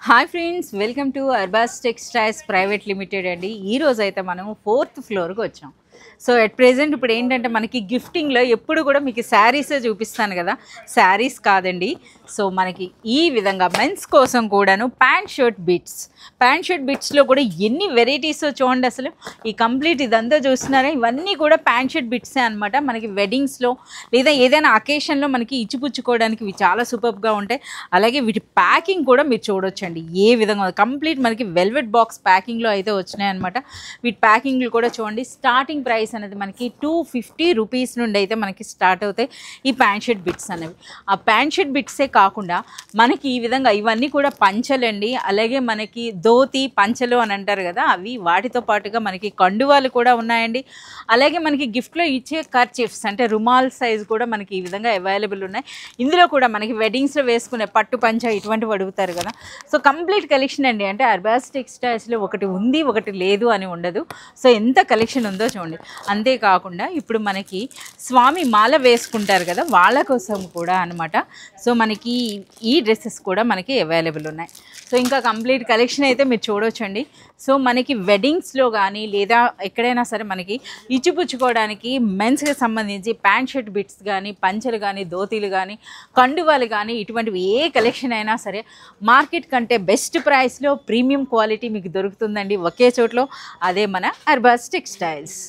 Hi friends, welcome to Arbaz textiles private limited అండి. ఈరోజు అయితే మనం 4th ఫ్లోర్కి వచ్చాం. సో ఎట్ ప్రెజెంట్ ఇప్పుడు ఏంటంటే మనకి గిఫ్టింగ్లో ఎప్పుడు కూడా మీకు శారీసే చూపిస్తాను కదా, శారీస్ కాదండి. సో మనకి ఈ విధంగా మెన్స్ కోసం కూడాను ప్యాంట్ షర్ట్ బిట్స్లో కూడా ఎన్ని వెరైటీస్ చూడండి. అసలు ఈ కంప్లీట్ ఇదంతా చూస్తున్నారా, ఇవన్నీ కూడా ప్యాంట్ షర్ట్ బిట్సే అనమాట. మనకి వెడ్డింగ్స్లో లేదా ఏదైనా అకేషన్లో మనకి ఇచ్చిపుచ్చుకోవడానికి ఇవి చాలా సూపర్గా ఉంటాయి. అలాగే వీటి ప్యాకింగ్ కూడా మీరు చూడొచ్చండి ఏ విధంగా కంప్లీట్ మనకి వెల్వెట్ బాక్స్ ప్యాకింగ్లో అయితే వచ్చినాయి అనమాట. వీటి ప్యాకింగ్లు కూడా చూడండి. స్టార్టింగ్ ప్రైస్ అనేది మనకి 250 రూపీస్ నుండి అయితే మనకి స్టార్ట్ అవుతాయి ఈ ప్యాంట్ షర్ట్ బిట్స్ అనేవి. ఆ ప్యాంట్ షర్ట్ బిట్సే కాకుండా మనకి ఈ విధంగా ఇవన్నీ కూడా పంచలండి. అలాగే మనకి ధోతి పంచలు అని అంటారు కదా, అవి వాటితో పాటుగా మనకి కండువాలు కూడా ఉన్నాయండి. అలాగే మనకి గిఫ్ట్లో ఇచ్చే కర్చీఫ్స్ అంటే రుమాల్ సైజ్ కూడా మనకి ఈ విధంగా అవైలబుల్ ఉన్నాయి. ఇందులో కూడా మనకి వెడ్డింగ్స్లో వేసుకునే పట్టు పంచ ఇటువంటివి అడుగుతారు కదా. సో కంప్లీట్ కలెక్షన్ అండి. అంటే అర్బాస్ టెక్స్టైల్స్లో ఒకటి ఉంది ఒకటి లేదు అని ఉండదు. సో ఎంత కలెక్షన్ ఉందో చూడండి. అంతేకాకుండా ఇప్పుడు మనకి స్వామి మాల వేసుకుంటారు కదా, వాళ్ళ కోసం కూడా అనమాట. సో మనకి ఈ డ్రెస్సెస్ కూడా మనకి అవైలబుల్ ఉన్నాయి. సో ఇంకా కంప్లీట్ కలెక్షన్ అయితే మీరు చూడొచ్చండి. సో మనకి వెడ్డింగ్స్లో కానీ లేదా ఎక్కడైనా సరే మనకి ఇచ్చిపుచ్చుకోవడానికి మెన్స్కి సంబంధించి ప్యాంట్ షర్ట్ బిట్స్ కానీ, పంచలు కానీ, ధోతీలు కానీ, కండువాలు కానీ, ఇటువంటివి ఏ కలెక్షన్ అయినా సరే మార్కెట్ కంటే బెస్ట్ ప్రైస్లో ప్రీమియం క్వాలిటీ మీకు దొరుకుతుందండి ఒకే చోట్లో. అదే మన అర్బాస్ టెక్స్టైల్స్.